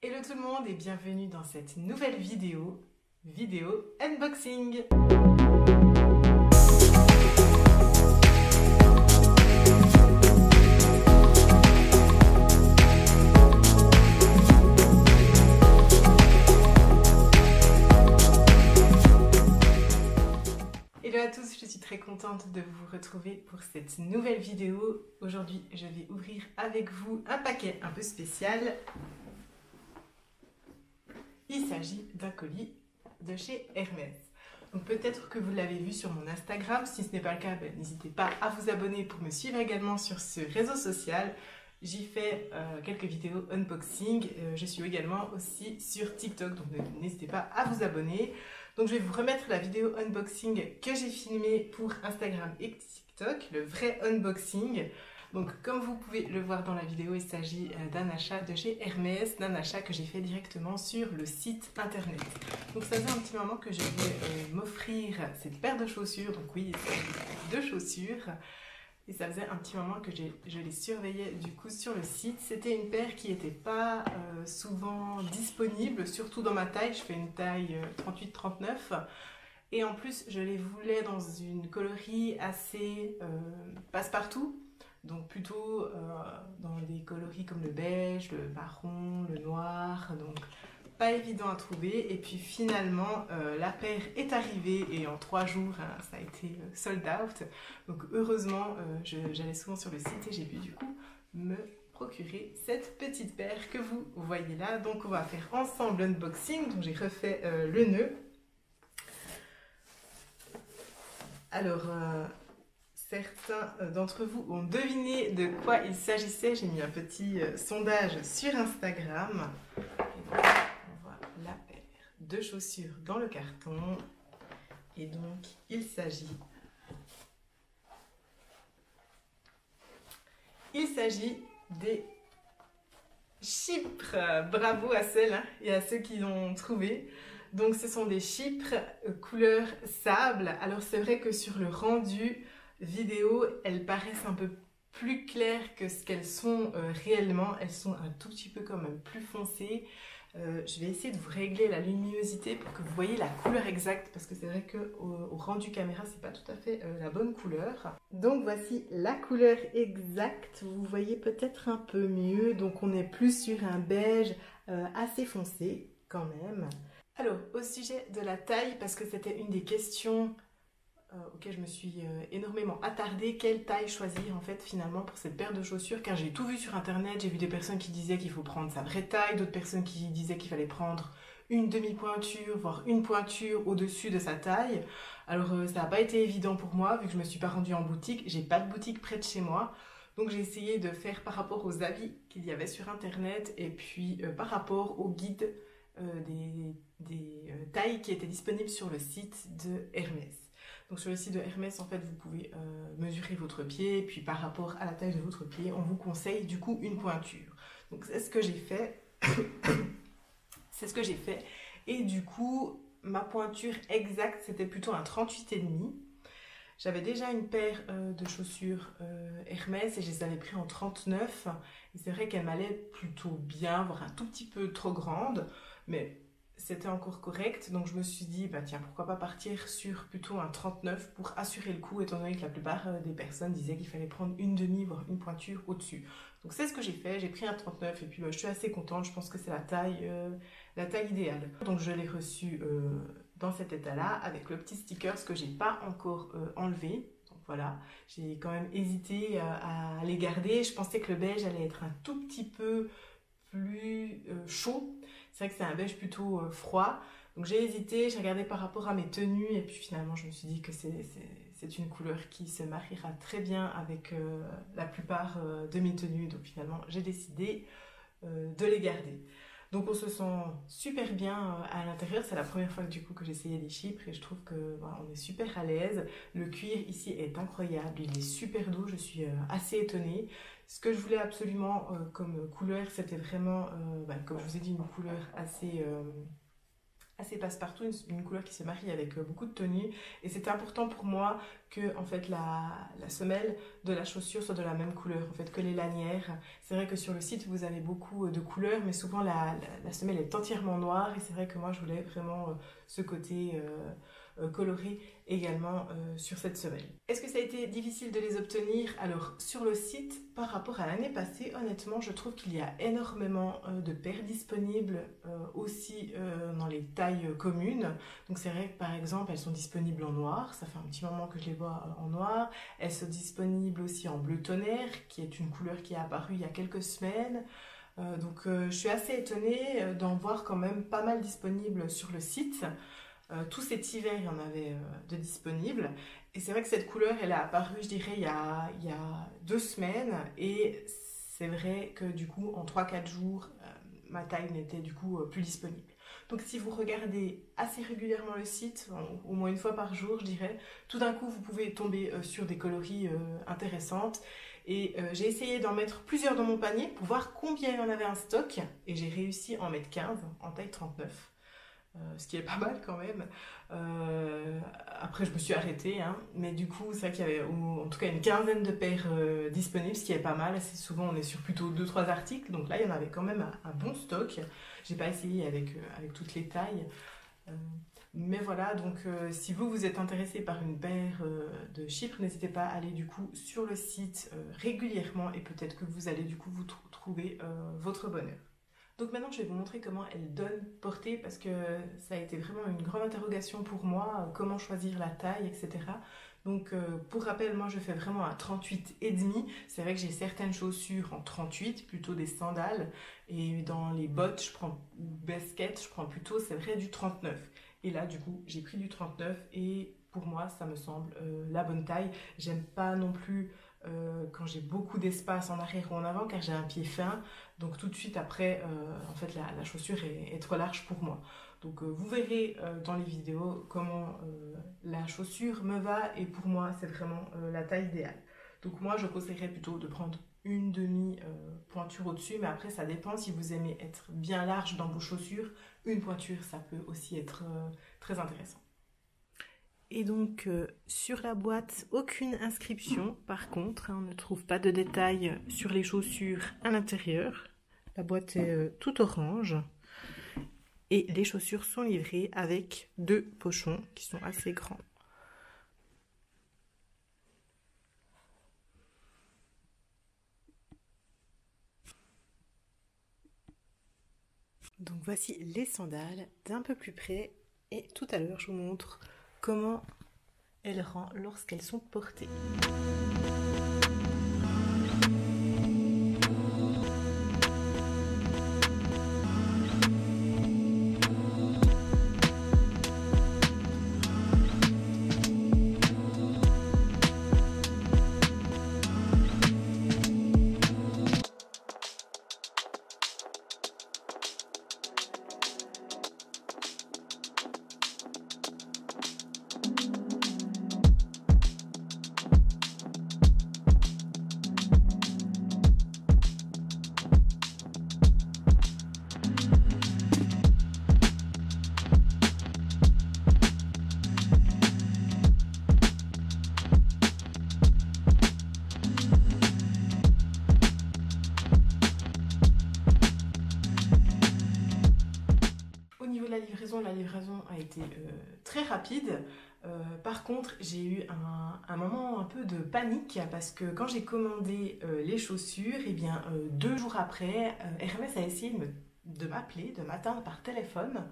Hello tout le monde et bienvenue dans cette nouvelle vidéo unboxing. Hello à tous, je suis très contente de vous retrouver pour cette nouvelle vidéo. Aujourd'hui, je vais ouvrir avec vous un paquet un peu spécial. Il s'agit d'un colis de chez Hermès. Donc peut-être que vous l'avez vu sur mon Instagram. Si ce n'est pas le cas, n'hésitez pas à vous abonner pour me suivre également sur ce réseau social. J'y fais quelques vidéos unboxing. Je suis également aussi sur TikTok, donc n'hésitez pas à vous abonner. Donc je vais vous remettre la vidéo unboxing que j'ai filmée pour Instagram et TikTok, le vrai unboxing. Donc comme vous pouvez le voir dans la vidéo, il s'agit d'un achat de chez Hermès, d'un achat que j'ai fait directement sur le site internet. Donc ça faisait un petit moment que je voulais m'offrir cette paire de chaussures, donc oui, il s'agit de chaussures. Et ça faisait un petit moment que je les surveillais du coup sur le site. C'était une paire qui n'était pas souvent disponible, surtout dans ma taille. Je fais une taille 38-39. Et en plus, je les voulais dans une coloris assez passe-partout. Donc plutôt dans des coloris comme le beige, le marron, le noir. Donc pas évident à trouver. Et puis finalement, la paire est arrivée et en 3 jours, ça a été sold out. Donc heureusement, j'allais souvent sur le site et j'ai pu du coup me procurer cette petite paire que vous voyez là. Donc on va faire ensemble l'unboxing. Donc j'ai refait le nœud. Alors, certains d'entre vous ont deviné de quoi il s'agissait. J'ai mis un petit sondage sur Instagram. Et donc, on voit la paire de chaussures dans le carton. Et donc, il s'agit des chypres. Bravo à celles et à ceux qui l'ont trouvé. Donc, ce sont des chypres couleur sable. Alors, c'est vrai que sur le rendu vidéo, elles paraissent un peu plus claires que ce qu'elles sont réellement. Elles sont un tout petit peu quand même plus foncées. Je vais essayer de vous régler la luminosité pour que vous voyez la couleur exacte, parce que c'est vrai qu'au rendu caméra, c'est pas tout à fait la bonne couleur. Donc voici la couleur exacte. Vous voyez peut-être un peu mieux. Donc on est plus sur un beige assez foncé quand même. Alors, au sujet de la taille, parce que c'était une des questions auquel je me suis énormément attardée, quelle taille choisir en fait finalement pour cette paire de chaussures, car j'ai tout vu sur internet. J'ai vu des personnes qui disaient qu'il faut prendre sa vraie taille, d'autres personnes qui disaient qu'il fallait prendre une demi-pointure, voire une pointure au-dessus de sa taille. Alors ça n'a pas été évident pour moi, vu que je ne me suis pas rendue en boutique, j'ai pas de boutique près de chez moi. Donc j'ai essayé de faire par rapport aux avis qu'il y avait sur internet et puis par rapport au guide des tailles qui étaient disponibles sur le site de Hermès. Donc sur le site de Hermès, en fait, vous pouvez mesurer votre pied, et puis par rapport à la taille de votre pied, on vous conseille du coup une pointure. Donc c'est ce que j'ai fait. C'est ce que j'ai fait. Et du coup, ma pointure exacte, c'était plutôt un 38,5. J'avais déjà une paire de chaussures Hermès et je les avais pris en 39. Et c'est vrai qu'elle m'allait plutôt bien, voire un tout petit peu trop grande, mais c'était encore correct. Donc je me suis dit, bah tiens, pourquoi pas partir sur plutôt un 39 pour assurer le coup, étant donné que la plupart des personnes disaient qu'il fallait prendre une demi, voire une pointure au-dessus. Donc c'est ce que j'ai fait, j'ai pris un 39 et puis je suis assez contente, je pense que c'est la taille idéale. Donc je l'ai reçu dans cet état-là avec le petit sticker que j'ai pas encore enlevé. Donc voilà, j'ai quand même hésité à les garder. Je pensais que le beige allait être un tout petit peu plus chaud. C'est vrai que c'est un beige plutôt froid. Donc j'ai hésité, j'ai regardé par rapport à mes tenues et puis finalement je me suis dit que c'est une couleur qui se mariera très bien avec la plupart de mes tenues. Donc finalement j'ai décidé de les garder. Donc on se sent super bien à l'intérieur. C'est la première fois du coup que j'essayais les chypres et je trouve que voilà, on est super à l'aise. Le cuir ici est incroyable, il est super doux, je suis assez étonnée. Ce que je voulais absolument comme couleur, c'était vraiment, comme je vous ai dit, une couleur assez passe-partout, une couleur qui se marie avec beaucoup de tenues. Et c'était important pour moi que en fait, la semelle de la chaussure soit de la même couleur en fait, que les lanières. C'est vrai que sur le site, vous avez beaucoup de couleurs, mais souvent la semelle est entièrement noire. Et c'est vrai que moi, je voulais vraiment ce côté coloré également sur cette semelle. Est-ce que ça a été difficile de les obtenir? Alors sur le site, par rapport à l'année passée, honnêtement je trouve qu'il y a énormément de paires disponibles aussi dans les tailles communes. Donc c'est vrai que par exemple elles sont disponibles en noir, ça fait un petit moment que je les vois en noir. Elles sont disponibles aussi en bleu tonnerre, qui est une couleur qui est apparue il y a quelques semaines. Donc je suis assez étonnée d'en voir quand même pas mal disponibles sur le site. Tout cet hiver, il y en avait de disponibles. Et c'est vrai que cette couleur, elle est apparue, je dirais, il y a 2 semaines. Et c'est vrai que du coup, en 3-4 jours, ma taille n'était du coup plus disponible. Donc si vous regardez assez régulièrement le site, au moins une fois par jour, je dirais, tout d'un coup, vous pouvez tomber sur des coloris intéressantes. Et j'ai essayé d'en mettre plusieurs dans mon panier pour voir combien il y en avait en stock. Et j'ai réussi à en mettre 15 en taille 39. Ce qui est pas mal quand même. Après, je me suis arrêtée, hein, mais du coup, c'est vrai qu'il y avait en tout cas une quinzaine de paires disponibles, ce qui est pas mal. Assez souvent, on est sur plutôt 2-3 articles, donc là, il y en avait quand même un bon stock. J'ai pas essayé avec toutes les tailles. Mais voilà, donc si vous êtes intéressé par une paire de Chypre, n'hésitez pas à aller du coup sur le site régulièrement et peut-être que vous allez du coup vous trouver votre bonheur. Donc maintenant, je vais vous montrer comment elle donne portée parce que ça a été vraiment une grande interrogation pour moi, comment choisir la taille, etc. Donc pour rappel, moi je fais vraiment un 38,5. C'est vrai que j'ai certaines chaussures en 38, plutôt des sandales. Et dans les bottes, ou baskets, je prends plutôt, c'est vrai, du 39. Et là, du coup, j'ai pris du 39 et pour moi, ça me semble la bonne taille. J'aime pas non plus quand j'ai beaucoup d'espace en arrière ou en avant car j'ai un pied fin. Donc tout de suite après, en fait, la chaussure est trop large pour moi. Donc vous verrez dans les vidéos comment la chaussure me va et pour moi, c'est vraiment la taille idéale. Donc moi, je conseillerais plutôt de prendre une demi-pointure au-dessus, mais après, ça dépend si vous aimez être bien large dans vos chaussures. Une pointure, ça peut aussi être très intéressant. Et donc sur la boîte, aucune inscription. Par contre, on ne trouve pas de détails sur les chaussures à l'intérieur. La boîte est tout orange. Et les chaussures sont livrées avec 2 pochons qui sont assez grands. Donc voici les sandales d'un peu plus près. Et tout à l'heure, je vous montre comment elles rendent lorsqu'elles sont portées. La livraison a été très rapide. Par contre, j'ai eu un moment un peu de panique parce que quand j'ai commandé les chaussures, et bien 2 jours après, Hermès a essayé de m'appeler, de m'atteindre par téléphone.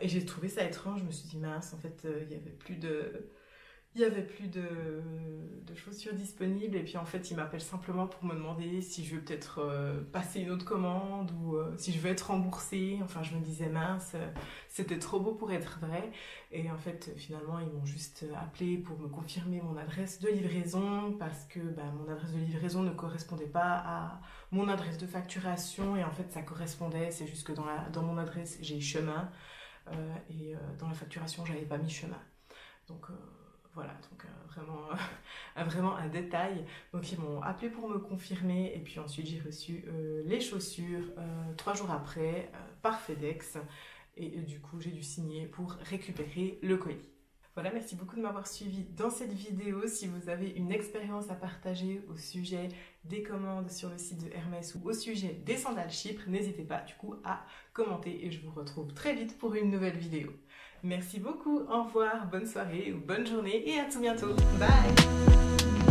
Et j'ai trouvé ça étrange. Je me suis dit mince, en fait, il n'y avait plus de chaussures disponibles et puis en fait il m'appelle simplement pour me demander si je veux peut-être passer une autre commande ou si je veux être remboursée. Enfin je me disais mince, c'était trop beau pour être vrai et en fait finalement ils m'ont juste appelé pour me confirmer mon adresse de livraison parce que mon adresse de livraison ne correspondait pas à mon adresse de facturation et en fait ça correspondait, c'est juste que dans mon adresse j'ai chemin et dans la facturation j'avais pas mis chemin. Donc voilà, donc vraiment un détail. Donc ils m'ont appelé pour me confirmer et puis ensuite j'ai reçu les chaussures 3 jours après par FedEx. et du coup j'ai dû signer pour récupérer le colis. Voilà, merci beaucoup de m'avoir suivi dans cette vidéo. Si vous avez une expérience à partager au sujet des commandes sur le site de Hermès ou au sujet des sandales Chypre, n'hésitez pas du coup à commenter et je vous retrouve très vite pour une nouvelle vidéo. Merci beaucoup, au revoir, bonne soirée ou bonne journée et à tout bientôt. Bye!